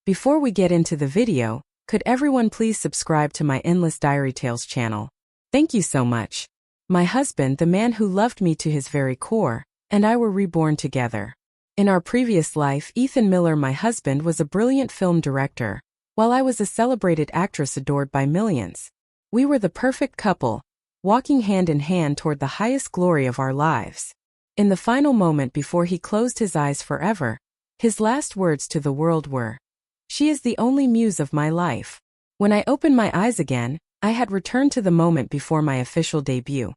Before we get into the video, could everyone please subscribe to my Endless Diary Tales channel? Thank you so much. My husband, the man who loved me to his very core, and I were reborn together. In our previous life, Ethan Miller, my husband, was a brilliant film director, while I was a celebrated actress adored by millions. We were the perfect couple, walking hand in hand toward the highest glory of our lives. In the final moment before he closed his eyes forever, his last words to the world were, "She is the only muse of my life." When I opened my eyes again, I had returned to the moment before my official debut.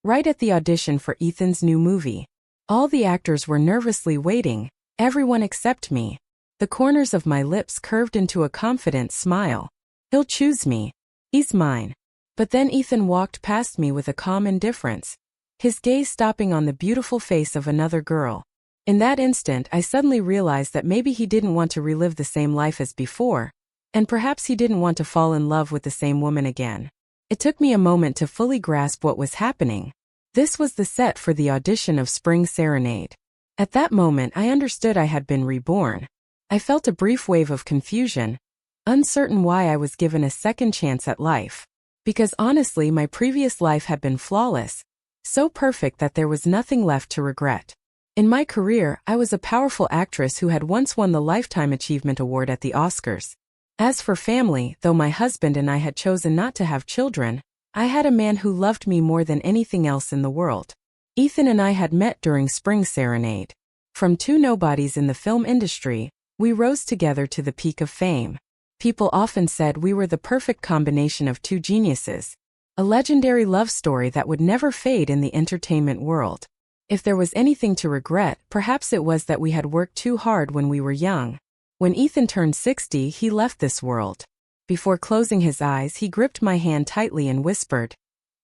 Right at the audition for Ethan's new movie. All the actors were nervously waiting, everyone except me. The corners of my lips curved into a confident smile. He'll choose me. He's mine. But then Ethan walked past me with a calm indifference, his gaze stopping on the beautiful face of another girl. In that instant, I suddenly realized that maybe he didn't want to relive the same life as before, and perhaps he didn't want to fall in love with the same woman again. It took me a moment to fully grasp what was happening. This was the set for the audition of Spring Serenade. At that moment, I understood I had been reborn. I felt a brief wave of confusion, uncertain why I was given a second chance at life. Because honestly, my previous life had been flawless, so perfect that there was nothing left to regret. In my career, I was a powerful actress who had once won the Lifetime Achievement Award at the Oscars. As for family, though my husband and I had chosen not to have children, I had a man who loved me more than anything else in the world. Ethan and I had met during Spring Serenade. From two nobodies in the film industry, we rose together to the peak of fame. People often said we were the perfect combination of two geniuses, a legendary love story that would never fade in the entertainment world. If there was anything to regret, perhaps it was that we had worked too hard when we were young. When Ethan turned 60, he left this world. Before closing his eyes, he gripped my hand tightly and whispered,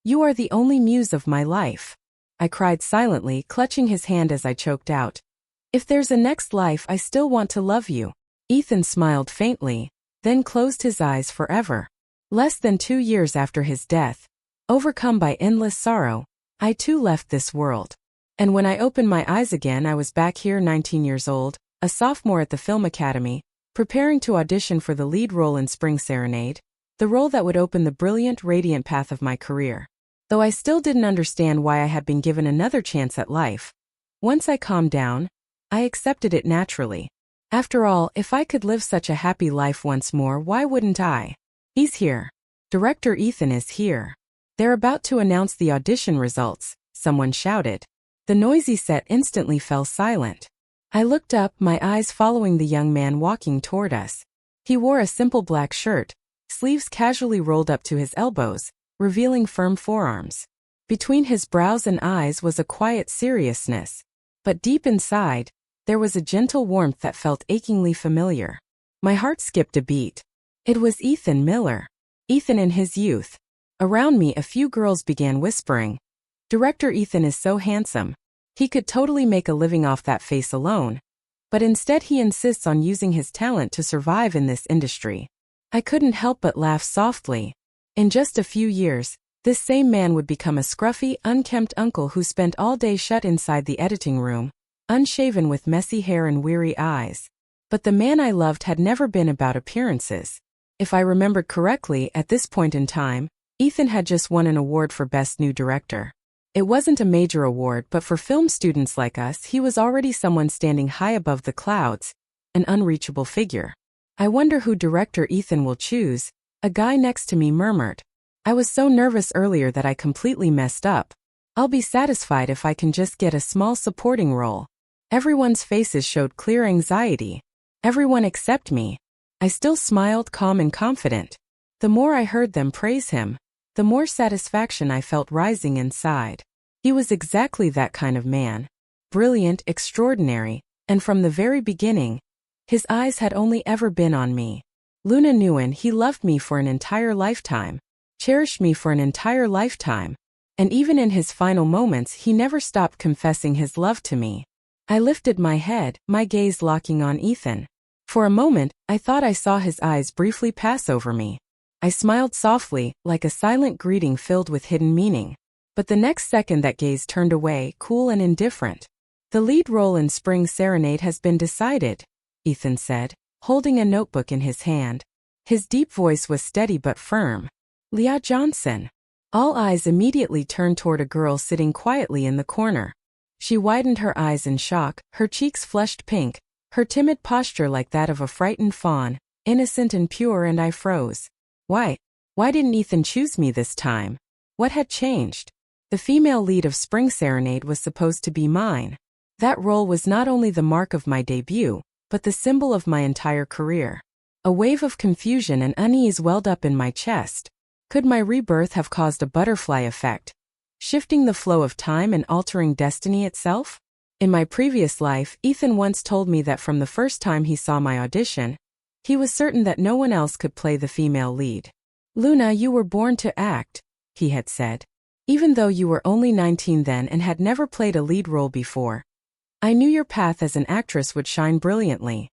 "You are the only muse of my life." I cried silently, clutching his hand as I choked out, "If there's a next life, I still want to love you." Ethan smiled faintly, then closed his eyes forever. Less than 2 years after his death, overcome by endless sorrow, I too left this world. And when I opened my eyes again, I was back here 19 years old, a sophomore at the Film Academy, preparing to audition for the lead role in Spring Serenade, the role that would open the brilliant, radiant path of my career. Though I still didn't understand why I had been given another chance at life, once I calmed down, I accepted it naturally. After all, if I could live such a happy life once more, why wouldn't I? He's here. Director Ethan is here. They're about to announce the audition results, someone shouted. The noisy set instantly fell silent. I looked up, my eyes following the young man walking toward us. He wore a simple black shirt, sleeves casually rolled up to his elbows, revealing firm forearms. Between his brows and eyes was a quiet seriousness, but deep inside, there was a gentle warmth that felt achingly familiar. My heart skipped a beat. It was Ethan Miller. Ethan in his youth. Around me, a few girls began whispering, "Director Ethan is so handsome. He could totally make a living off that face alone." But instead he insists on using his talent to survive in this industry. I couldn't help but laugh softly. In just a few years, this same man would become a scruffy, unkempt uncle who spent all day shut inside the editing room, unshaven with messy hair and weary eyes. But the man I loved had never been about appearances. If I remembered correctly, at this point in time, Ethan had just won an award for Best New Director. It wasn't a major award, but for film students like us, he was already someone standing high above the clouds, an unreachable figure. "I wonder who director Ethan will choose," a guy next to me murmured. "I was so nervous earlier that I completely messed up. I'll be satisfied if I can just get a small supporting role." Everyone's faces showed clear anxiety. Everyone except me. I still smiled, calm and confident. The more I heard them praise him, the more satisfaction I felt rising inside. He was exactly that kind of man. Brilliant, extraordinary, and from the very beginning, his eyes had only ever been on me. Luna Nguyen, he loved me for an entire lifetime, cherished me for an entire lifetime, and even in his final moments he never stopped confessing his love to me. I lifted my head, my gaze locking on Ethan. For a moment, I thought I saw his eyes briefly pass over me. I smiled softly, like a silent greeting filled with hidden meaning. But the next second that gaze turned away, cool and indifferent. "The lead role in Spring Serenade has been decided," Ethan said, holding a notebook in his hand. His deep voice was steady but firm. "Leah Johnson." All eyes immediately turned toward a girl sitting quietly in the corner. She widened her eyes in shock, her cheeks flushed pink, her timid posture like that of a frightened fawn, innocent and pure, and I froze. Why didn't Ethan choose me this time? What had changed? The female lead of Spring Serenade was supposed to be mine. That role was not only the mark of my debut, but the symbol of my entire career. A wave of confusion and unease welled up in my chest. Could my rebirth have caused a butterfly effect, shifting the flow of time and altering destiny itself? In my previous life, Ethan once told me that from the first time he saw my audition, he was certain that no one else could play the female lead. "Luna, you were born to act," he had said. "Even though you were only 19 then and had never played a lead role before, I knew your path as an actress would shine brilliantly."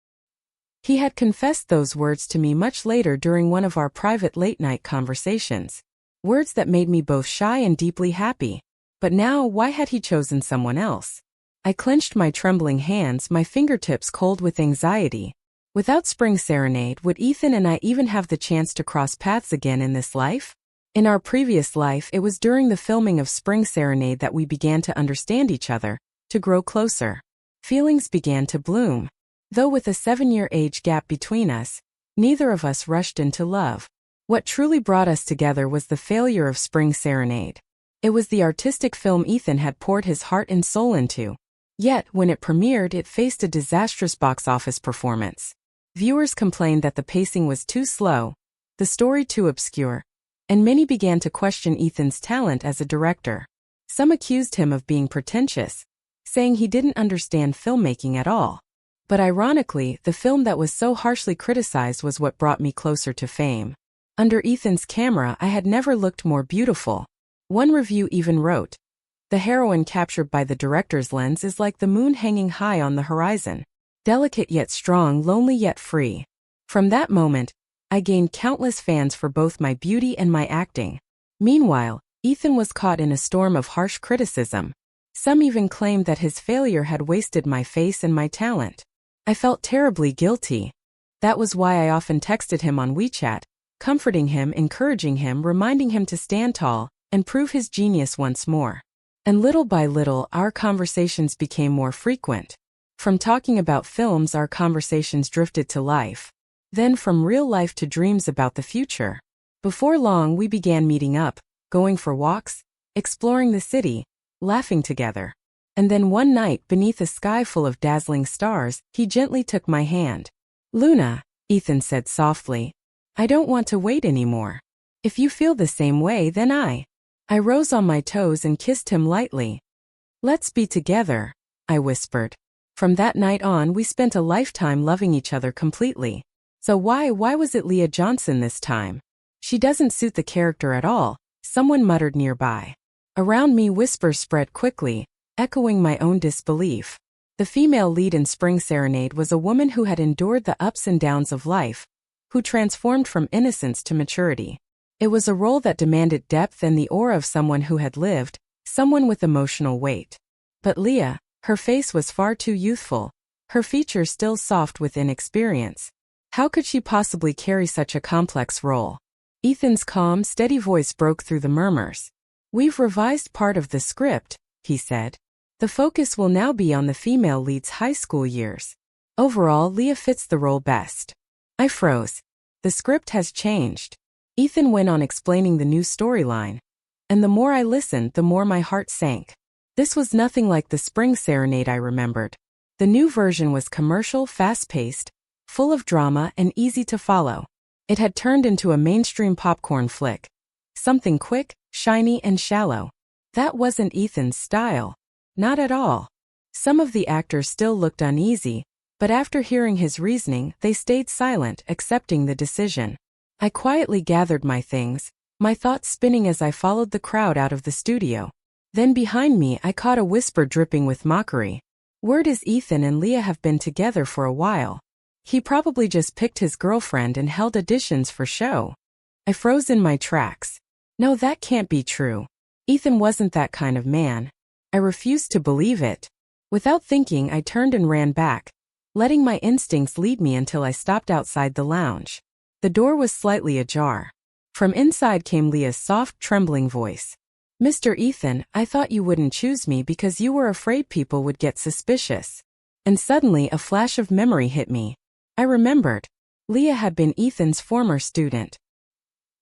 He had confessed those words to me much later during one of our private late-night conversations. Words that made me both shy and deeply happy. But now, why had he chosen someone else? I clenched my trembling hands, my fingertips cold with anxiety. Without Spring Serenade, would Ethan and I even have the chance to cross paths again in this life? In our previous life, it was during the filming of Spring Serenade that we began to understand each other, to grow closer. Feelings began to bloom. Though with a 7-year age gap between us, neither of us rushed into love. What truly brought us together was the failure of Spring Serenade. It was the artistic film Ethan had poured his heart and soul into. Yet, when it premiered, it faced a disastrous box office performance. Viewers complained that the pacing was too slow, the story too obscure, and many began to question Ethan's talent as a director. Some accused him of being pretentious, saying he didn't understand filmmaking at all. But ironically, the film that was so harshly criticized was what brought me closer to fame. Under Ethan's camera, I had never looked more beautiful. One review even wrote, "The heroine captured by the director's lens is like the moon hanging high on the horizon. Delicate yet strong, lonely yet free." From that moment, I gained countless fans for both my beauty and my acting. Meanwhile, Ethan was caught in a storm of harsh criticism. Some even claimed that his failure had wasted my face and my talent. I felt terribly guilty. That was why I often texted him on WeChat, comforting him, encouraging him, reminding him to stand tall and prove his genius once more. And little by little, our conversations became more frequent. From talking about films, our conversations drifted to life. Then from real life to dreams about the future. Before long, we began meeting up, going for walks, exploring the city, laughing together. And then one night, beneath a sky full of dazzling stars, he gently took my hand. "Luna," Ethan said softly, "I don't want to wait anymore. If you feel the same way, then I rose on my toes and kissed him lightly. "Let's be together," I whispered. From that night on, we spent a lifetime loving each other completely. So why was it Leah Johnson this time? "She doesn't suit the character at all," someone muttered nearby. Around me, whispers spread quickly, echoing my own disbelief. The female lead in Spring Serenade was a woman who had endured the ups and downs of life, who transformed from innocence to maturity. It was a role that demanded depth and the aura of someone who had lived, someone with emotional weight. But Leah, her face was far too youthful, her features still soft with inexperience. How could she possibly carry such a complex role? Ethan's calm, steady voice broke through the murmurs. "We've revised part of the script," he said. "The focus will now be on the female lead's high school years. Overall, Leah fits the role best." I froze. The script has changed. Ethan went on explaining the new storyline. And the more I listened, the more my heart sank. This was nothing like the Spring Serenade I remembered. The new version was commercial, fast-paced, full of drama, and easy to follow. It had turned into a mainstream popcorn flick. Something quick, shiny, and shallow. That wasn't Ethan's style. Not at all. Some of the actors still looked uneasy, but after hearing his reasoning, they stayed silent, accepting the decision. I quietly gathered my things, my thoughts spinning as I followed the crowd out of the studio. Then behind me, I caught a whisper dripping with mockery. "Word is Ethan and Leah have been together for a while. He probably just picked his girlfriend and held auditions for show." I froze in my tracks. No, that can't be true. Ethan wasn't that kind of man. I refused to believe it. Without thinking, I turned and ran back, letting my instincts lead me until I stopped outside the lounge. The door was slightly ajar. From inside came Leah's soft, trembling voice. "Mr. Ethan, I thought you wouldn't choose me because you were afraid people would get suspicious." And suddenly a flash of memory hit me. I remembered. Leah had been Ethan's former student.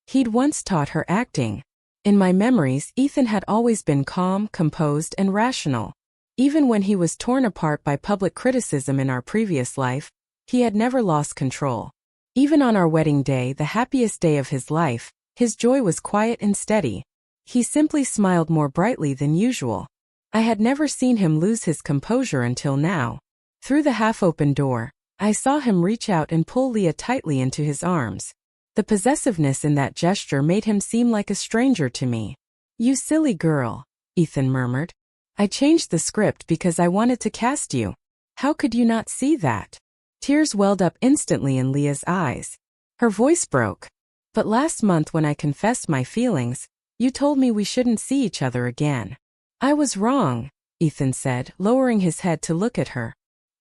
He'd once taught her acting. In my memories, Ethan had always been calm, composed, and rational. Even when he was torn apart by public criticism in our previous life, he had never lost control. Even on our wedding day, the happiest day of his life, his joy was quiet and steady. He simply smiled more brightly than usual. I had never seen him lose his composure until now. Through the half-open door, I saw him reach out and pull Leah tightly into his arms. The possessiveness in that gesture made him seem like a stranger to me. "You silly girl," Ethan murmured. "I changed the script because I wanted to cast you. How could you not see that?" Tears welled up instantly in Leah's eyes. Her voice broke. "But last month when I confessed my feelings, you told me we shouldn't see each other again." "I was wrong," Ethan said, lowering his head to look at her.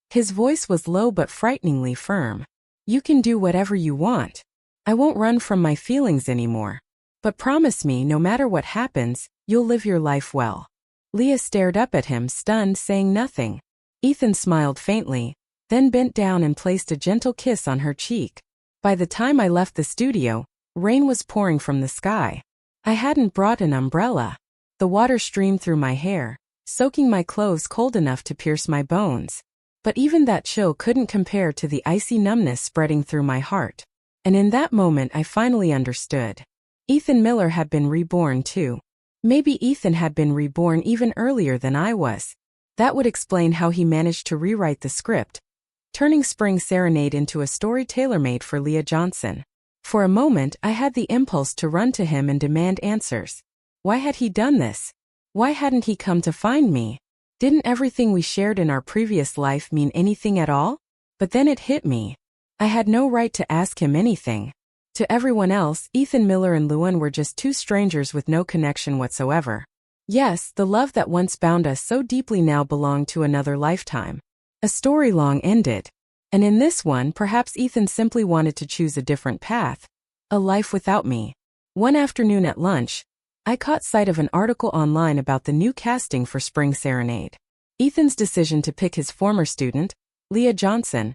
His voice was low but frighteningly firm. "You can do whatever you want. I won't run from my feelings anymore. But promise me, no matter what happens, you'll live your life well." Leah stared up at him, stunned, saying nothing. Ethan smiled faintly, then bent down and placed a gentle kiss on her cheek. By the time I left the studio, rain was pouring from the sky. I hadn't brought an umbrella. The water streamed through my hair, soaking my clothes cold enough to pierce my bones. But even that chill couldn't compare to the icy numbness spreading through my heart. And in that moment I finally understood. Ethan Miller had been reborn too. Maybe Ethan had been reborn even earlier than I was. That would explain how he managed to rewrite the script, turning Spring Serenade into a story tailor-made for Leah Johnson. For a moment I had the impulse to run to him and demand answers. Why had he done this? Why hadn't he come to find me? Didn't everything we shared in our previous life mean anything at all? But then it hit me. I had no right to ask him anything. To everyone else, Ethan Miller and Luan were just two strangers with no connection whatsoever. Yes, the love that once bound us so deeply now belonged to another lifetime. A story long ended. And in this one, perhaps Ethan simply wanted to choose a different path. A life without me. One afternoon at lunch, I caught sight of an article online about the new casting for Spring Serenade. Ethan's decision to pick his former student, Leah Johnson,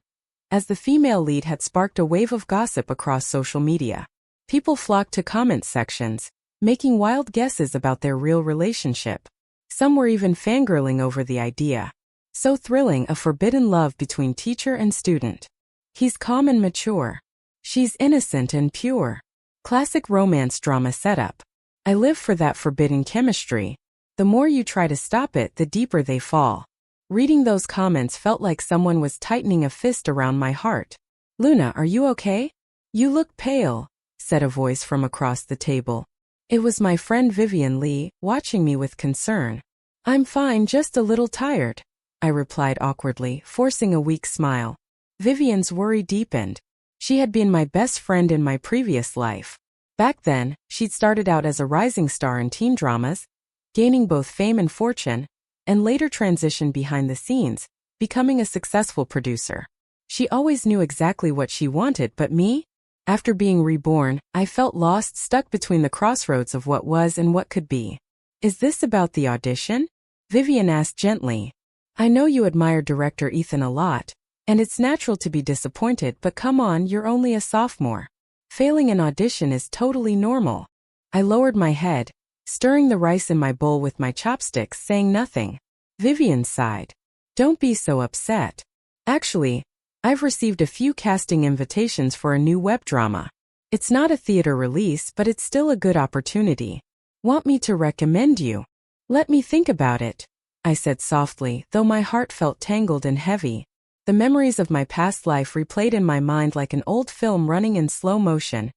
as the female lead had sparked a wave of gossip across social media. People flocked to comment sections, making wild guesses about their real relationship. Some were even fangirling over the idea. So thrilling, a forbidden love between teacher and student. He's calm and mature. She's innocent and pure. Classic romance drama setup. I live for that forbidden chemistry. The more you try to stop it, the deeper they fall. Reading those comments felt like someone was tightening a fist around my heart. "Luna, are you okay? You look pale," said a voice from across the table. It was my friend Vivian Lee, watching me with concern. "I'm fine, just a little tired," I replied awkwardly, forcing a weak smile. Vivian's worry deepened. She had been my best friend in my previous life. Back then, she'd started out as a rising star in teen dramas, gaining both fame and fortune, and later transitioned behind the scenes, becoming a successful producer. She always knew exactly what she wanted, but me? After being reborn, I felt lost, stuck between the crossroads of what was and what could be. "Is this about the audition?" Vivian asked gently. "I know you admire director Ethan a lot, and it's natural to be disappointed, but come on, you're only a sophomore. Failing an audition is totally normal." I lowered my head, stirring the rice in my bowl with my chopsticks, saying nothing. Vivian sighed. "Don't be so upset. Actually, I've received a few casting invitations for a new web drama. It's not a theater release, but it's still a good opportunity. Want me to recommend you?" "Let me think about it," I said softly, though my heart felt tangled and heavy. The memories of my past life replayed in my mind like an old film running in slow motion,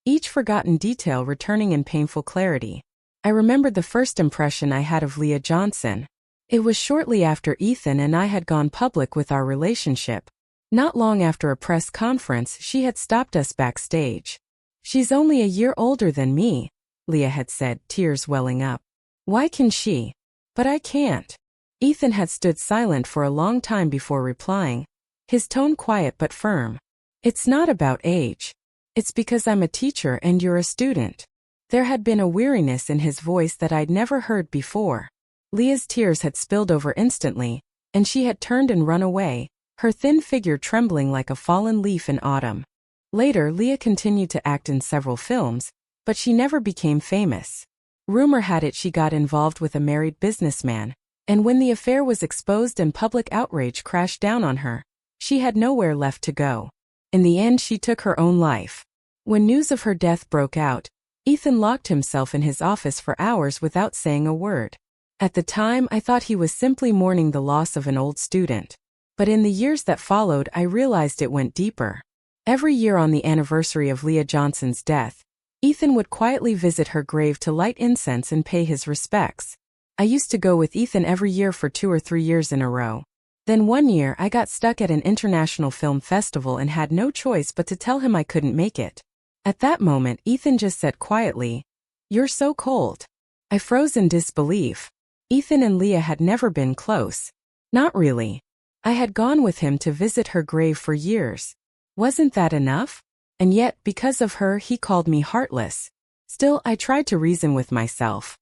each forgotten detail returning in painful clarity. I remembered the first impression I had of Leah Johnson. It was shortly after Ethan and I had gone public with our relationship. Not long after a press conference, she had stopped us backstage. "She's only a year older than me," Leah had said, tears welling up. "Why can she? But I can't." Ethan had stood silent for a long time before replying. his tone quiet but firm. It's not about age. It's because I'm a teacher and you're a student. There had been a weariness in his voice that I'd never heard before. Leah's tears had spilled over instantly, and she had turned and run away, her thin figure trembling like a fallen leaf in autumn. Later, Leah continued to act in several films, but she never became famous. Rumor had it she got involved with a married businessman, and when the affair was exposed and public outrage crashed down on her, she had nowhere left to go. In the end, she took her own life. When news of her death broke out, Ethan locked himself in his office for hours without saying a word. At the time, I thought he was simply mourning the loss of an old student. But in the years that followed, I realized it went deeper. Every year on the anniversary of Leah Johnson's death, Ethan would quietly visit her grave to light incense and pay his respects. I used to go with Ethan every year for 2 or 3 years in a row. Then one year I got stuck at an international film festival and had no choice but to tell him I couldn't make it. At that moment, Ethan just said quietly, "You're so cold." I froze in disbelief. Ethan and Leah had never been close. Not really. I had gone with him to visit her grave for years. Wasn't that enough? And yet, because of her, he called me heartless. Still, I tried to reason with myself.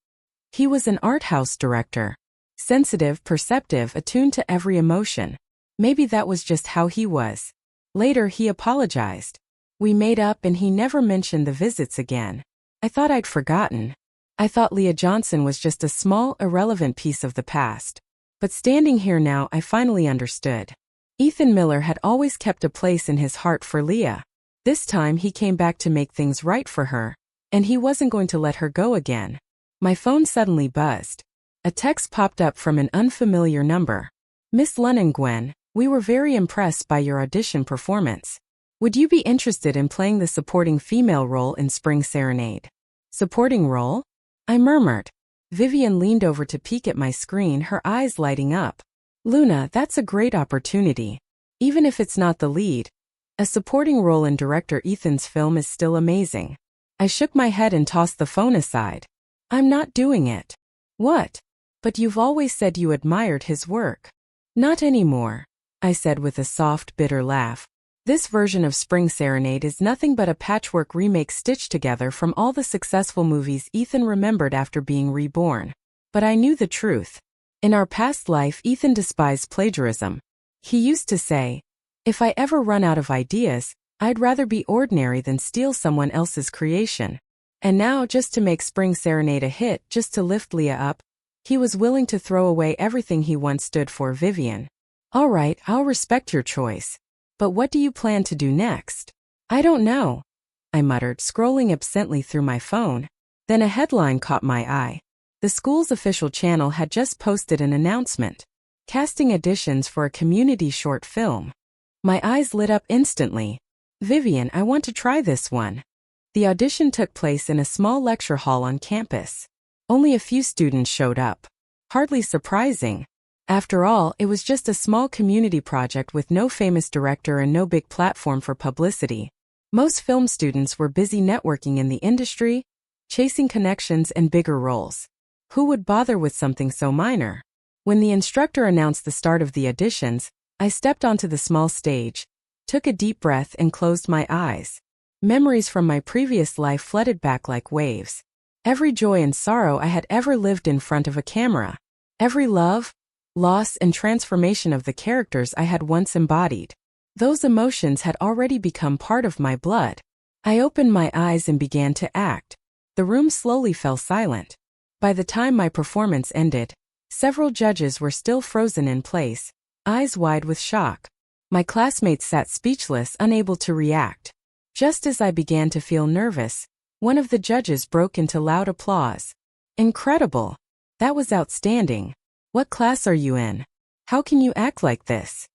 He was an art house director. Sensitive, perceptive, attuned to every emotion. Maybe that was just how he was. Later, he apologized. We made up and he never mentioned the visits again. I thought I'd forgotten. I thought Leah Johnson was just a small, irrelevant piece of the past. But standing here now, I finally understood. Ethan Miller had always kept a place in his heart for Leah. This time he came back to make things right for her, and he wasn't going to let her go again. My phone suddenly buzzed. A text popped up from an unfamiliar number. "Miss Lunn, Gwen, we were very impressed by your audition performance. Would you be interested in playing the supporting female role in Spring Serenade?" Supporting role? I murmured. Vivian leaned over to peek at my screen, her eyes lighting up. "Luna, that's a great opportunity. Even if it's not the lead, a supporting role in director Ethan's film is still amazing." I shook my head and tossed the phone aside. "I'm not doing it." "What? But you've always said you admired his work." "Not anymore," I said with a soft, bitter laugh. This version of Spring Serenade is nothing but a patchwork remake stitched together from all the successful movies Ethan remembered after being reborn. But I knew the truth. In our past life, Ethan despised plagiarism. He used to say, "If I ever run out of ideas, I'd rather be ordinary than steal someone else's creation." And now, just to make Spring Serenade a hit, just to lift Leah up, he was willing to throw away everything he once stood for. "Vivian. All right, I'll respect your choice. But what do you plan to do next?" "I don't know," I muttered, scrolling absently through my phone. Then a headline caught my eye. The school's official channel had just posted an announcement. Casting auditions for a community short film. My eyes lit up instantly. "Vivian, I want to try this one." The audition took place in a small lecture hall on campus. Only a few students showed up. Hardly surprising. After all, it was just a small community project with no famous director and no big platform for publicity. Most film students were busy networking in the industry, chasing connections and bigger roles. Who would bother with something so minor? When the instructor announced the start of the auditions, I stepped onto the small stage, took a deep breath and closed my eyes. Memories from my previous life flooded back like waves. Every joy and sorrow I had ever lived in front of a camera. Every love, loss and transformation of the characters I had once embodied. Those emotions had already become part of my blood. I opened my eyes and began to act. The room slowly fell silent. By the time my performance ended, several judges were still frozen in place, eyes wide with shock. My classmates sat speechless, unable to react. Just as I began to feel nervous, one of the judges broke into loud applause. "Incredible! That was outstanding. What class are you in? How can you act like this?"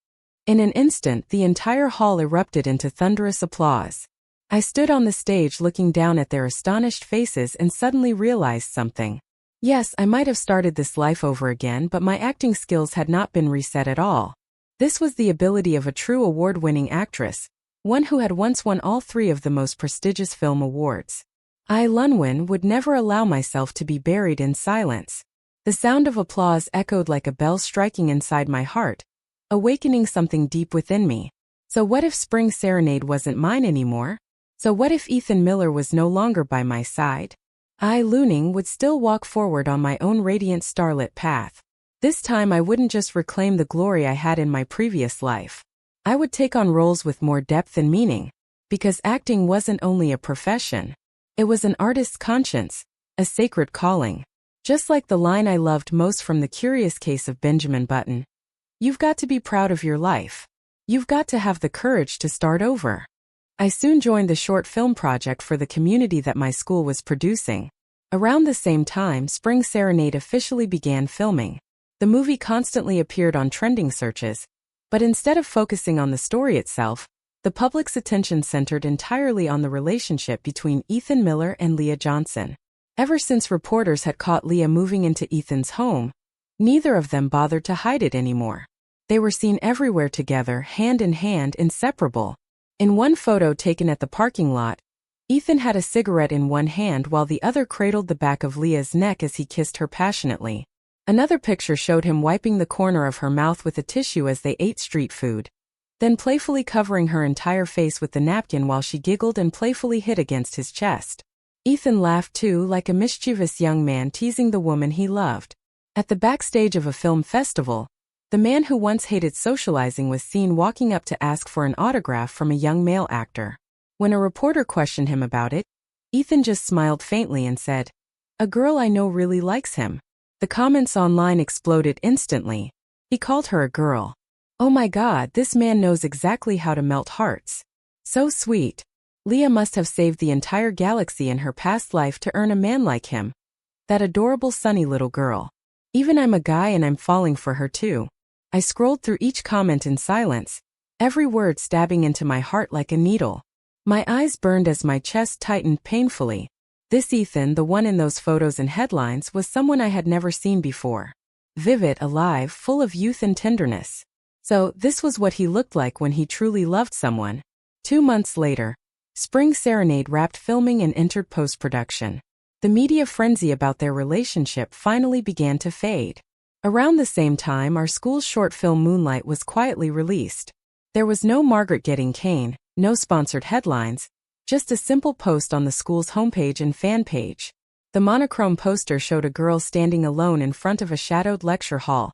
In an instant, the entire hall erupted into thunderous applause. I stood on the stage looking down at their astonished faces and suddenly realized something. Yes, I might have started this life over again, but my acting skills had not been reset at all. This was the ability of a true award-winning actress, one who had once won all 3 of the most prestigious film awards. I, Lunwin, would never allow myself to be buried in silence. The sound of applause echoed like a bell striking inside my heart, awakening something deep within me. So what if Spring Serenade wasn't mine anymore? So what if Ethan Miller was no longer by my side? I, Looning, would still walk forward on my own radiant starlit path. This time I wouldn't just reclaim the glory I had in my previous life. I would take on roles with more depth and meaning. Because acting wasn't only a profession. It was an artist's conscience, a sacred calling. Just like the line I loved most from The Curious Case of Benjamin Button. You've got to be proud of your life. You've got to have the courage to start over. I soon joined the short film project for the community that my school was producing. Around the same time, Spring Serenade officially began filming. The movie constantly appeared on trending searches, but instead of focusing on the story itself, the public's attention centered entirely on the relationship between Ethan Miller and Leah Johnson. Ever since reporters had caught Leah moving into Ethan's home, neither of them bothered to hide it anymore. They were seen everywhere together, hand in hand, inseparable. In one photo taken at the parking lot, Ethan had a cigarette in one hand while the other cradled the back of Leah's neck as he kissed her passionately. Another picture showed him wiping the corner of her mouth with a tissue as they ate street food, then playfully covering her entire face with the napkin while she giggled and playfully hit against his chest. Ethan laughed too, like a mischievous young man teasing the woman he loved. At the backstage of a film festival, the man who once hated socializing was seen walking up to ask for an autograph from a young male actor. When a reporter questioned him about it, Ethan just smiled faintly and said, "A girl I know really likes him." The comments online exploded instantly. He called her a girl. Oh my God, this man knows exactly how to melt hearts. So sweet. Leah must have saved the entire galaxy in her past life to earn a man like him. That adorable sunny little girl. Even I'm a guy and I'm falling for her too. I scrolled through each comment in silence, every word stabbing into my heart like a needle. My eyes burned as my chest tightened painfully. This Ethan, the one in those photos and headlines, was someone I had never seen before. Vivid, alive, full of youth and tenderness. So, this was what he looked like when he truly loved someone. 2 months later, Spring Serenade wrapped filming and entered post-production. The media frenzy about their relationship finally began to fade. Around the same time, our school's short film Moonlight was quietly released. There was no Margaret getting cane, no sponsored headlines, just a simple post on the school's homepage and fan page. The monochrome poster showed a girl standing alone in front of a shadowed lecture hall,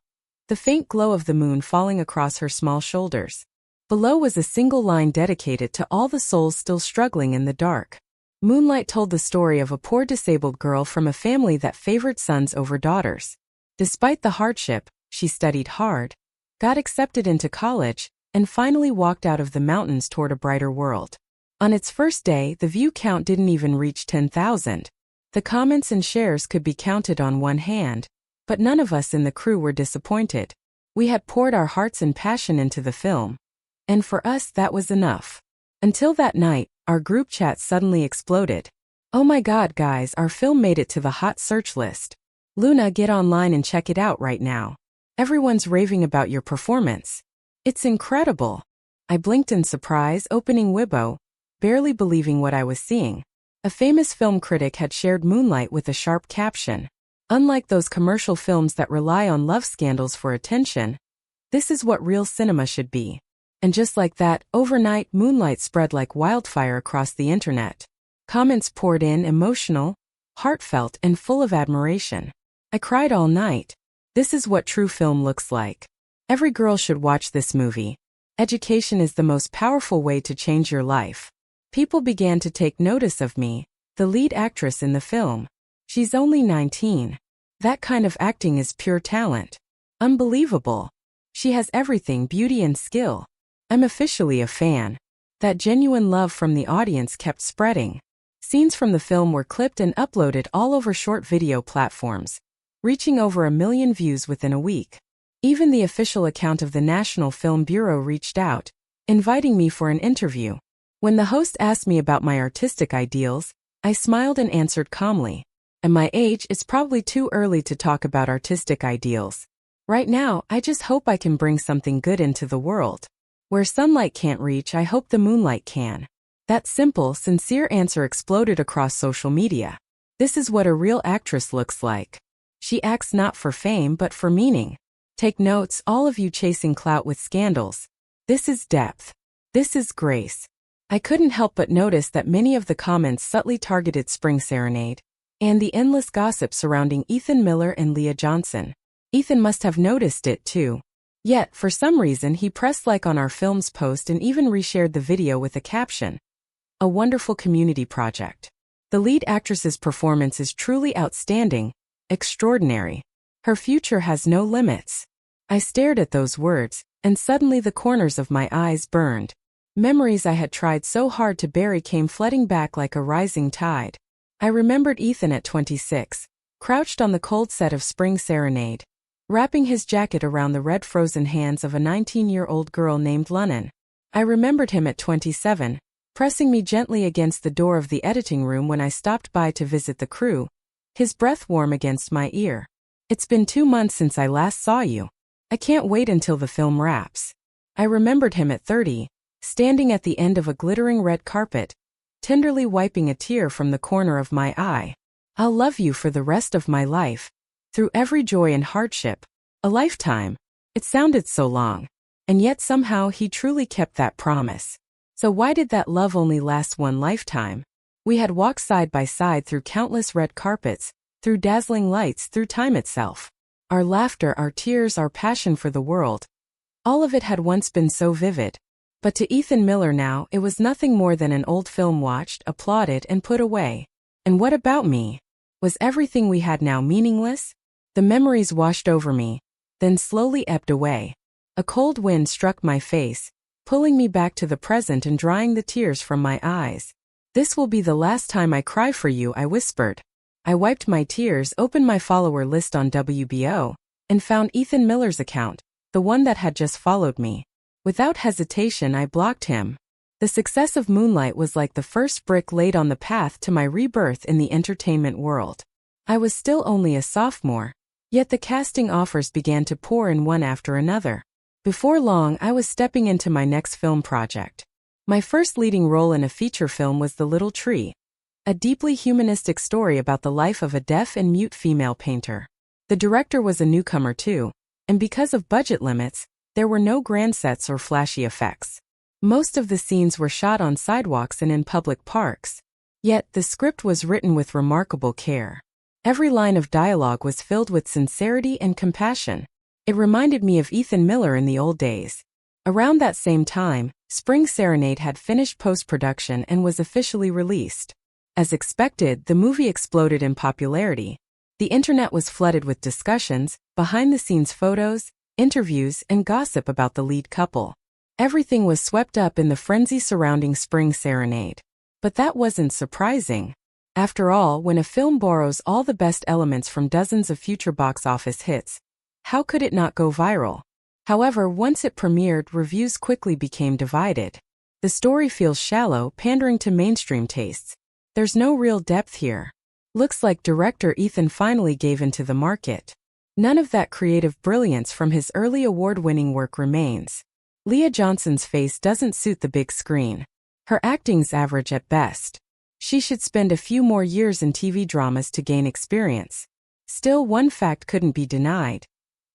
the faint glow of the moon falling across her small shoulders. Below was a single line dedicated to all the souls still struggling in the dark. Moonlight told the story of a poor disabled girl from a family that favored sons over daughters. Despite the hardship, she studied hard, got accepted into college, and finally walked out of the mountains toward a brighter world. On its first day, the view count didn't even reach 10,000. The comments and shares could be counted on one hand, but none of us in the crew were disappointed. We had poured our hearts and passion into the film. And for us, that was enough. Until that night, our group chat suddenly exploded. Oh my God, guys, our film made it to the hot search list. Luna, get online and check it out right now. Everyone's raving about your performance. It's incredible. I blinked in surprise, opening Weibo, barely believing what I was seeing. A famous film critic had shared Moonlight with a sharp caption. Unlike those commercial films that rely on love scandals for attention, this is what real cinema should be. And just like that, overnight, Moonlight spread like wildfire across the internet. Comments poured in, emotional, heartfelt, and full of admiration. I cried all night. This is what true film looks like. Every girl should watch this movie. Education is the most powerful way to change your life. People began to take notice of me, the lead actress in the film. She's only 19. That kind of acting is pure talent. Unbelievable. She has everything, beauty and skill. I'm officially a fan. That genuine love from the audience kept spreading. Scenes from the film were clipped and uploaded all over short video platforms, reaching over 1 million views within a week. Even the official account of the National Film Bureau reached out, inviting me for an interview. When the host asked me about my artistic ideals, I smiled and answered calmly. At my age, it's probably too early to talk about artistic ideals. Right now, I just hope I can bring something good into the world. Where sunlight can't reach, I hope the moonlight can. That simple, sincere answer exploded across social media. This is what a real actress looks like. She acts not for fame but for meaning. Take notes, all of you chasing clout with scandals. This is depth. This is grace. I couldn't help but notice that many of the comments subtly targeted Spring Serenade and the endless gossip surrounding Ethan Miller and Leah Johnson. Ethan must have noticed it too. Yet, for some reason, he pressed like on our film's post and even reshared the video with a caption. A wonderful community project. The lead actress's performance is truly outstanding, extraordinary. Her future has no limits. I stared at those words, and suddenly the corners of my eyes burned. Memories I had tried so hard to bury came flooding back like a rising tide. I remembered Ethan at 26, crouched on the cold set of Spring Serenade, wrapping his jacket around the red frozen hands of a 19-year-old girl named Lunnan. I remembered him at 27, pressing me gently against the door of the editing room when I stopped by to visit the crew, his breath warm against my ear. It's been 2 months since I last saw you. I can't wait until the film wraps. I remembered him at 30, standing at the end of a glittering red carpet, tenderly wiping a tear from the corner of my eye. I'll love you for the rest of my life, through every joy and hardship. A lifetime. It sounded so long. And yet somehow he truly kept that promise. So why did that love only last one lifetime? We had walked side by side through countless red carpets, through dazzling lights, through time itself. Our laughter, our tears, our passion for the world. All of it had once been so vivid. But to Ethan Miller now, it was nothing more than an old film watched, applauded, and put away. And what about me? Was everything we had now meaningless? The memories washed over me, then slowly ebbed away. A cold wind struck my face, pulling me back to the present and drying the tears from my eyes. This will be the last time I cry for you, I whispered. I wiped my tears, opened my follower list on WBO, and found Ethan Miller's account, the one that had just followed me. Without hesitation, I blocked him. The success of Moonlight was like the first brick laid on the path to my rebirth in the entertainment world. I was still only a sophomore, yet the casting offers began to pour in one after another. Before long, I was stepping into my next film project. My first leading role in a feature film was The Little Tree, a deeply humanistic story about the life of a deaf and mute female painter. The director was a newcomer too, and because of budget limits, there were no grand sets or flashy effects. Most of the scenes were shot on sidewalks and in public parks. Yet, the script was written with remarkable care. Every line of dialogue was filled with sincerity and compassion. It reminded me of Ethan Miller in the old days. Around that same time, Spring Serenade had finished post-production and was officially released. As expected, the movie exploded in popularity. The internet was flooded with discussions, behind-the-scenes photos, interviews, and gossip about the lead couple. Everything was swept up in the frenzy surrounding Spring Serenade. But that wasn't surprising. After all, when a film borrows all the best elements from dozens of future box office hits, how could it not go viral? However, once it premiered, reviews quickly became divided. The story feels shallow, pandering to mainstream tastes. There's no real depth here. Looks like director Ethan finally gave into the market. None of that creative brilliance from his early award-winning work remains. Leah Johnson's face doesn't suit the big screen. Her acting's average at best. She should spend a few more years in TV dramas to gain experience. Still, one fact couldn't be denied.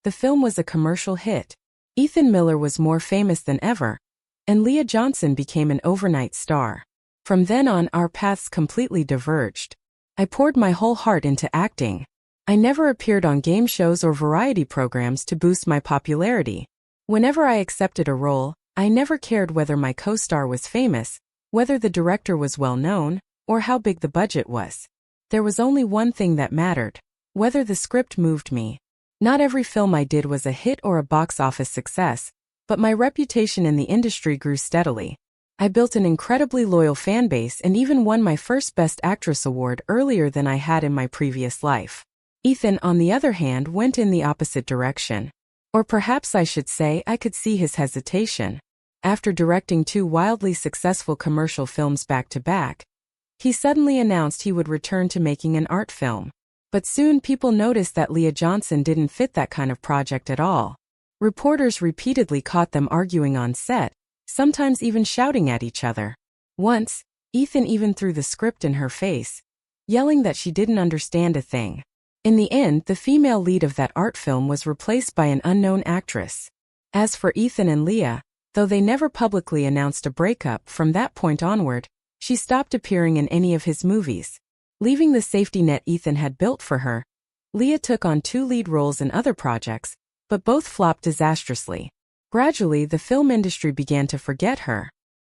The film was a commercial hit. Ethan Miller was more famous than ever, and Leah Johnson became an overnight star. From then on, our paths completely diverged. I poured my whole heart into acting. I never appeared on game shows or variety programs to boost my popularity. Whenever I accepted a role, I never cared whether my co-star was famous, whether the director was well known, or how big the budget was. There was only one thing that mattered: whether the script moved me. Not every film I did was a hit or a box office success, but my reputation in the industry grew steadily. I built an incredibly loyal fan base and even won my first Best Actress award earlier than I had in my previous life. Ethan, on the other hand, went in the opposite direction. Or perhaps I should say I could see his hesitation. After directing 2 wildly successful commercial films back-to-back, he suddenly announced he would return to making an art film. But soon people noticed that Leah Johnson didn't fit that kind of project at all. Reporters repeatedly caught them arguing on set, sometimes even shouting at each other. Once, Ethan even threw the script in her face, yelling that she didn't understand a thing. In the end, the female lead of that art film was replaced by an unknown actress. As for Ethan and Leah, though they never publicly announced a breakup, from that point onward, she stopped appearing in any of his movies. Leaving the safety net Ethan had built for her, Leah took on 2 lead roles in other projects, but both flopped disastrously. Gradually, the film industry began to forget her.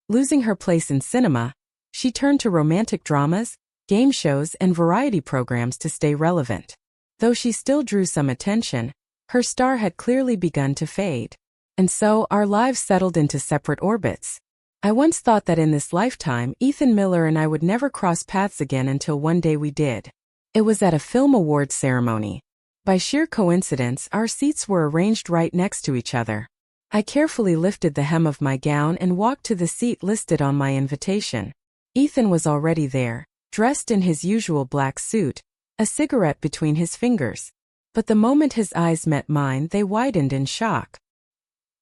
Losing her place in cinema, she turned to romantic dramas, game shows, and variety programs to stay relevant. Though she still drew some attention, her star had clearly begun to fade. And so, our lives settled into separate orbits. I once thought that in this lifetime, Ethan Miller and I would never cross paths again until one day we did. It was at a film awards ceremony. By sheer coincidence, our seats were arranged right next to each other. I carefully lifted the hem of my gown and walked to the seat listed on my invitation. Ethan was already there, dressed in his usual black suit, a cigarette between his fingers. But the moment his eyes met mine, they widened in shock.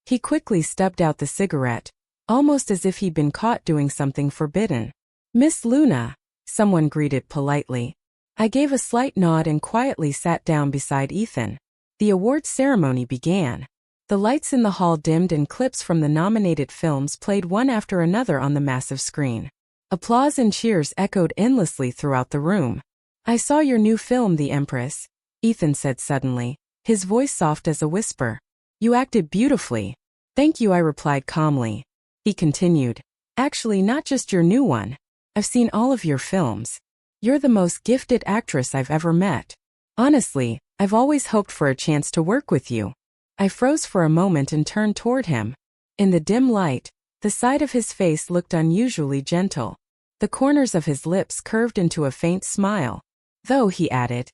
He quickly stubbed out the cigarette, almost as if he'd been caught doing something forbidden. "Miss Luna," someone greeted politely. I gave a slight nod and quietly sat down beside Ethan. The awards ceremony began. The lights in the hall dimmed and clips from the nominated films played one after another on the massive screen. Applause and cheers echoed endlessly throughout the room. "I saw your new film, The Empress," Ethan said suddenly, his voice soft as a whisper. "You acted beautifully." "Thank you," I replied calmly. He continued, "Actually, not just your new one. I've seen all of your films. You're the most gifted actress I've ever met. Honestly, I've always hoped for a chance to work with you." I froze for a moment and turned toward him. In the dim light, the side of his face looked unusually gentle. The corners of his lips curved into a faint smile. "Though," he added,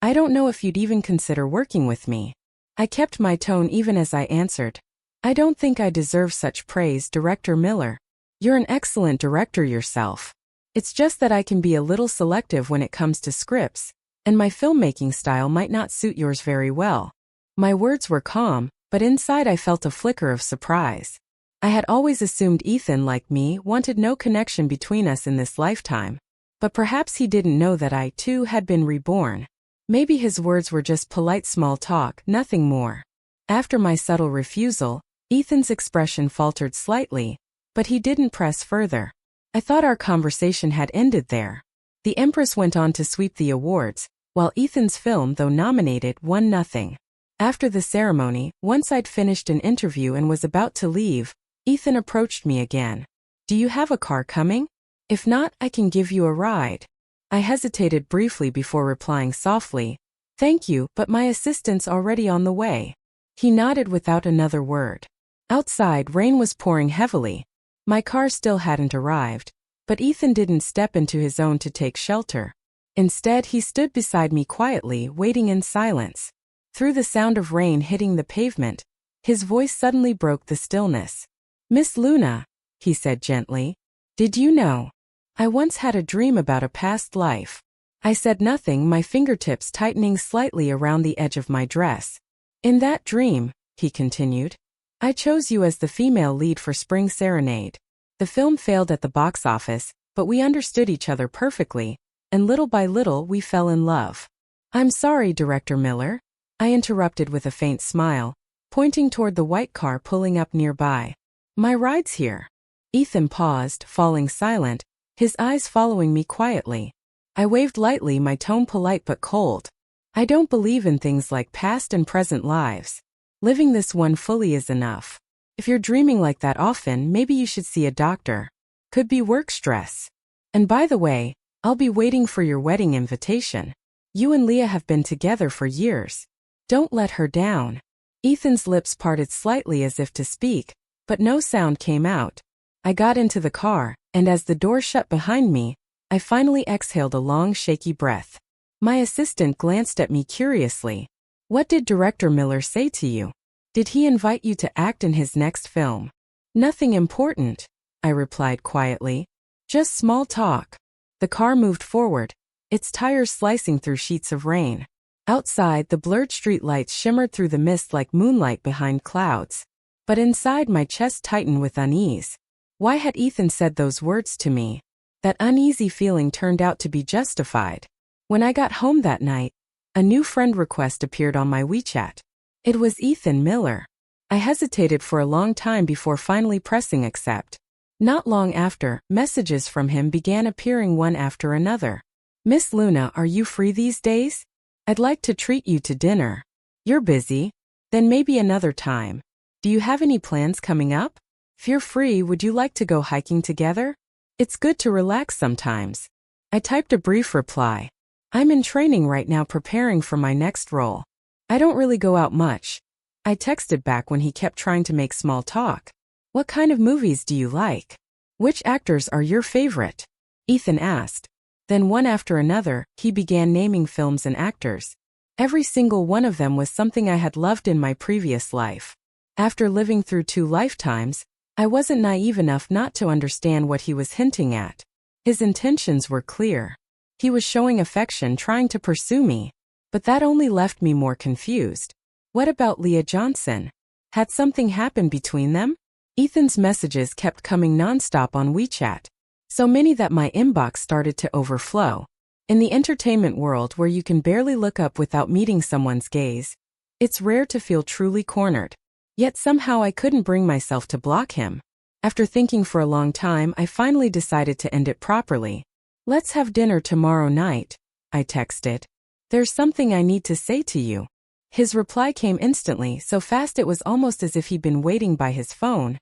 "I don't know if you'd even consider working with me." I kept my tone even as I answered, "I don't think I deserve such praise, Director Miller. You're an excellent director yourself. It's just that I can be a little selective when it comes to scripts, and my filmmaking style might not suit yours very well." My words were calm, but inside I felt a flicker of surprise. I had always assumed Ethan, like me, wanted no connection between us in this lifetime. But perhaps he didn't know that I, too, had been reborn. Maybe his words were just polite small talk, nothing more. After my subtle refusal, Ethan's expression faltered slightly, but he didn't press further. I thought our conversation had ended there. The Empress went on to sweep the awards, while Ethan's film, though nominated, won nothing. After the ceremony, once I'd finished an interview and was about to leave, Ethan approached me again. "Do you have a car coming? If not, I can give you a ride." I hesitated briefly before replying softly, "Thank you, but my assistant's already on the way." He nodded without another word. Outside, rain was pouring heavily. My car still hadn't arrived, but Ethan didn't step into his own to take shelter. Instead, he stood beside me quietly, waiting in silence. Through the sound of rain hitting the pavement, his voice suddenly broke the stillness. "Miss Luna," he said gently, "did you know? I once had a dream about a past life." I said nothing, my fingertips tightening slightly around the edge of my dress. "In that dream," he continued, "I chose you as the female lead for Spring Serenade. The film failed at the box office, but we understood each other perfectly, and little by little we fell in love." "I'm sorry, Director Miller," I interrupted with a faint smile, pointing toward the white car pulling up nearby. "My ride's here." Ethan paused, falling silent, his eyes following me quietly. I waved lightly, my tone polite but cold. "I don't believe in things like past and present lives. Living this one fully is enough. If you're dreaming like that often, maybe you should see a doctor. Could be work stress. And by the way, I'll be waiting for your wedding invitation. You and Leah have been together for years. Don't let her down." Ethan's lips parted slightly as if to speak, but no sound came out. I got into the car, and as the door shut behind me, I finally exhaled a long, shaky breath. My assistant glanced at me curiously. "What did Director Miller say to you? Did he invite you to act in his next film?" "Nothing important," I replied quietly. "Just small talk." The car moved forward, its tires slicing through sheets of rain. Outside, the blurred street lights shimmered through the mist like moonlight behind clouds. But inside, my chest tightened with unease. Why had Ethan said those words to me? That uneasy feeling turned out to be justified. When I got home that night, A new friend request appeared on my WeChat. It was Ethan Miller. I hesitated for a long time before finally pressing accept. Not long after, messages from him began appearing one after another. Miss Luna, are you free these days? I'd like to treat you to dinner. You're busy? Then maybe another time. Do you have any plans coming up? If you're free, would you like to go hiking together? It's good to relax sometimes. I typed a brief reply. I'm in training right now preparing for my next role. I don't really go out much. I texted back when he kept trying to make small talk. What kind of movies do you like? Which actors are your favorite? Ethan asked. Then one after another, he began naming films and actors. Every single one of them was something I had loved in my previous life. After living through 2 lifetimes, I wasn't naive enough not to understand what he was hinting at. His intentions were clear. He was showing affection, trying to pursue me. But that only left me more confused. What about Leah Johnson? Had something happened between them? Ethan's messages kept coming nonstop on WeChat. So many that my inbox started to overflow. In the entertainment world where you can barely look up without meeting someone's gaze, it's rare to feel truly cornered. Yet somehow I couldn't bring myself to block him. After thinking for a long time, I finally decided to end it properly. Let's have dinner tomorrow night, I texted. There's something I need to say to you. His reply came instantly, so fast it was almost as if he'd been waiting by his phone,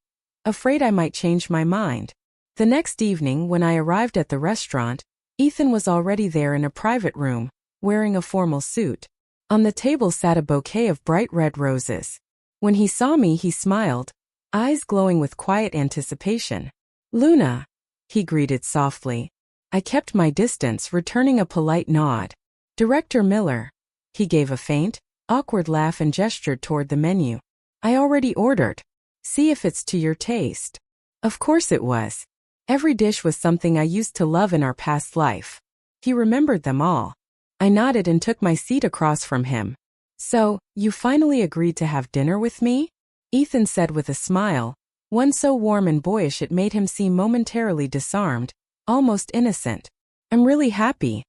afraid I might change my mind. The next evening, when I arrived at the restaurant, Ethan was already there in a private room, wearing a formal suit. On the table sat a bouquet of bright red roses. When he saw me, he smiled, eyes glowing with quiet anticipation. Luna, he greeted softly. I kept my distance, returning a polite nod. Director Miller. He gave a faint, awkward laugh and gestured toward the menu. I already ordered. See if it's to your taste. Of course it was. Every dish was something I used to love in our past life. He remembered them all. I nodded and took my seat across from him. So, you finally agreed to have dinner with me? Ethan said with a smile, one so warm and boyish it made him seem momentarily disarmed, almost innocent. I'm really happy.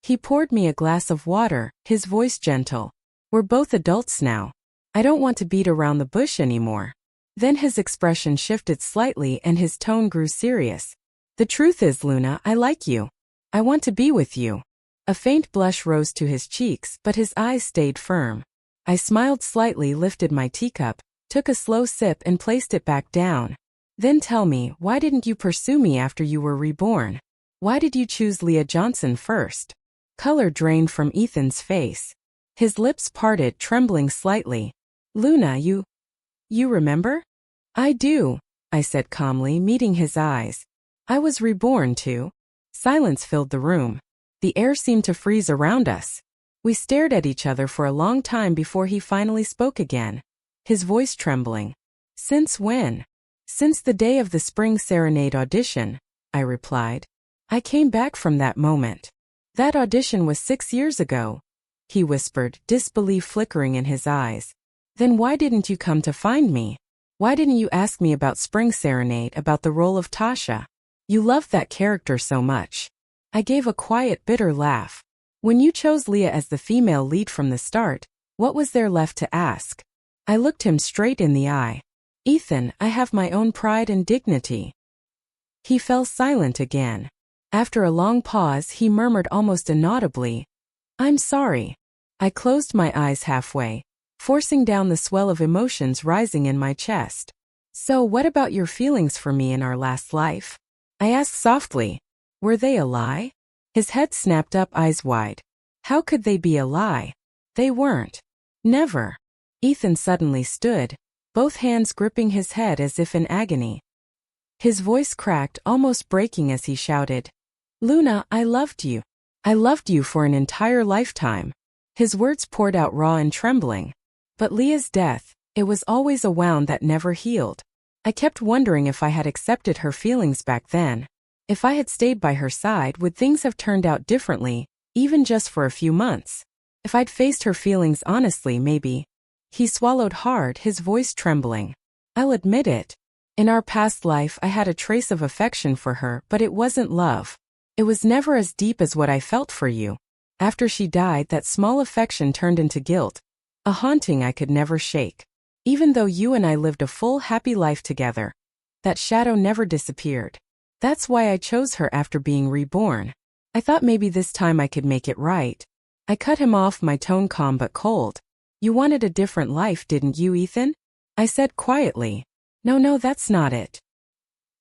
He poured me a glass of water, his voice gentle. We're both adults now. I don't want to beat around the bush anymore. Then his expression shifted slightly and his tone grew serious. The truth is, Luna, I like you. I want to be with you. A faint blush rose to his cheeks, but his eyes stayed firm. I smiled slightly, lifted my teacup, took a slow sip and placed it back down. Then tell me, why didn't you pursue me after you were reborn? Why did you choose Leah Johnson first? Color drained from Ethan's face. His lips parted, trembling slightly. Luna, you remember? I do, I said calmly, meeting his eyes. I was reborn too. Silence filled the room. The air seemed to freeze around us. We stared at each other for a long time before he finally spoke again, his voice trembling. Since when? Since the day of the Spring Serenade audition, I replied. I came back from that moment. That audition was 6 years ago, he whispered, disbelief flickering in his eyes. Then why didn't you come to find me? Why didn't you ask me about Spring Serenade, about the role of Tasha? You loved that character so much. I gave a quiet, bitter laugh. When you chose Leah as the female lead from the start, what was there left to ask? I looked him straight in the eye. Ethan, I have my own pride and dignity. He fell silent again. After a long pause, he murmured almost inaudibly, I'm sorry. I closed my eyes halfway, forcing down the swell of emotions rising in my chest. So what about your feelings for me in our last life? I asked softly. Were they a lie? His head snapped up, eyes wide. How could they be a lie? They weren't. Never. Ethan suddenly stood, both hands gripping his head as if in agony. His voice cracked, almost breaking as he shouted, Luna, I loved you. I loved you for an entire lifetime. His words poured out raw and trembling. But Leah's death, it was always a wound that never healed. I kept wondering if I had accepted her feelings back then. If I had stayed by her side, would things have turned out differently, even just for a few months? If I'd faced her feelings honestly, maybe. He swallowed hard, his voice trembling. I'll admit it. In our past life, I had a trace of affection for her, but it wasn't love. It was never as deep as what I felt for you. After she died, that small affection turned into guilt, a haunting I could never shake. Even though you and I lived a full, happy life together, that shadow never disappeared. That's why I chose her after being reborn. I thought maybe this time I could make it right. I cut him off, my tone calm but cold. You wanted a different life, didn't you, Ethan? I said quietly. No, that's not it.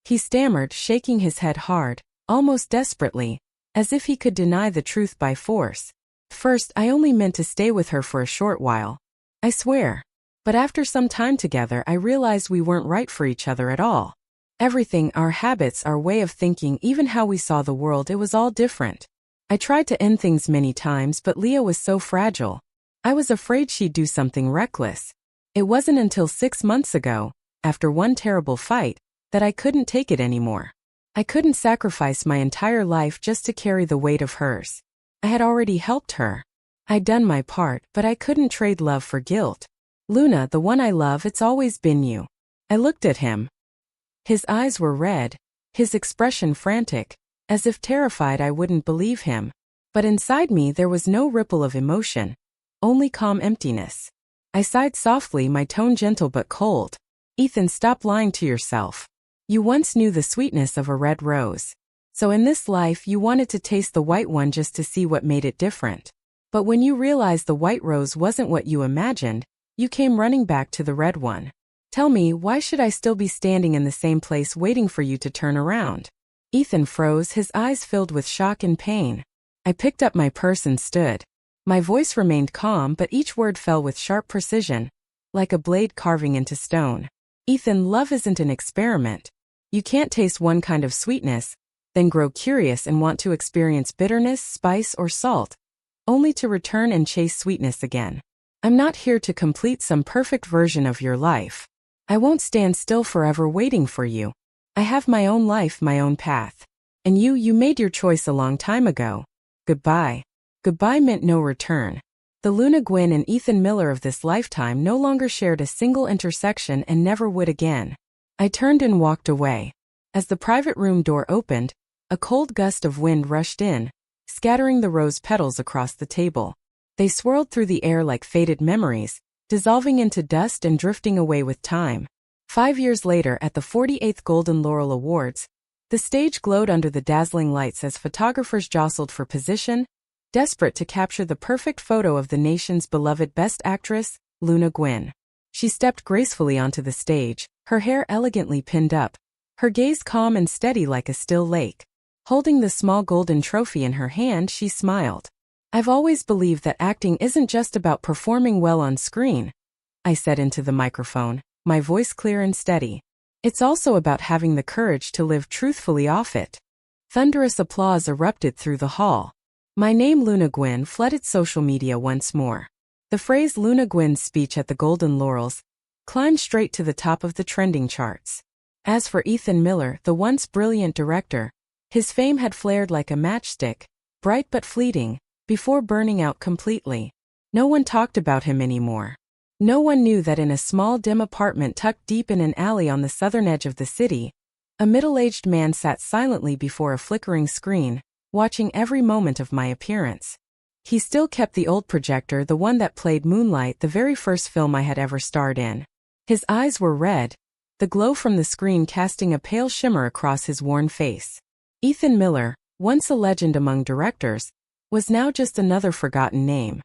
He stammered, shaking his head hard, almost desperately, as if he could deny the truth by force. First, I only meant to stay with her for a short while. I swear. But after some time together, I realized we weren't right for each other at all. Everything, our habits, our way of thinking, even how we saw the world, it was all different. I tried to end things many times, but Leah was so fragile. I was afraid she'd do something reckless. It wasn't until 6 months ago, after one terrible fight, that I couldn't take it anymore. I couldn't sacrifice my entire life just to carry the weight of hers. I had already helped her. I'd done my part, but I couldn't trade love for guilt. Luna, the one I love, it's always been you. I looked at him. His eyes were red, his expression frantic, as if terrified I wouldn't believe him. But inside me there was no ripple of emotion, only calm emptiness. I sighed softly, my tone gentle but cold. Ethan, stop lying to yourself. You once knew the sweetness of a red rose. So in this life you wanted to taste the white one just to see what made it different. But when you realized the white rose wasn't what you imagined, you came running back to the red one. Tell me, why should I still be standing in the same place waiting for you to turn around? Ethan froze, his eyes filled with shock and pain. I picked up my purse and stood. My voice remained calm, but each word fell with sharp precision, like a blade carving into stone. Ethan, love isn't an experiment. You can't taste one kind of sweetness, then grow curious and want to experience bitterness, spice, or salt, only to return and chase sweetness again. I'm not here to complete some perfect version of your life. I won't stand still forever waiting for you. I have my own life, my own path. And you made your choice a long time ago. Goodbye. Goodbye meant no return. The Luna Gwyn and Ethan Miller of this lifetime no longer shared a single intersection and never would again. I turned and walked away. As the private room door opened, a cold gust of wind rushed in, scattering the rose petals across the table. They swirled through the air like faded memories, dissolving into dust and drifting away with time. 5 years later, at the 48th Golden Laurel Awards, the stage glowed under the dazzling lights as photographers jostled for position, desperate to capture the perfect photo of the nation's beloved Best Actress, Luna Gwyn. She stepped gracefully onto the stage, her hair elegantly pinned up, her gaze calm and steady like a still lake. Holding the small golden trophy in her hand, she smiled. I've always believed that acting isn't just about performing well on screen, I said into the microphone, my voice clear and steady. It's also about having the courage to live truthfully off it. Thunderous applause erupted through the hall. My name, Luna Gwyn, flooded social media once more. The phrase Luna Gwyn's speech at the Golden Laurels climbed straight to the top of the trending charts. As for Ethan Miller, the once brilliant director, his fame had flared like a matchstick, bright but fleeting, before burning out completely. No one talked about him anymore. No one knew that in a small dim apartment tucked deep in an alley on the southern edge of the city, a middle-aged man sat silently before a flickering screen, watching every moment of my appearance. He still kept the old projector, the one that played Moonlight, the very first film I had ever starred in. His eyes were red, the glow from the screen casting a pale shimmer across his worn face. Ethan Miller, once a legend among directors, was now just another forgotten name.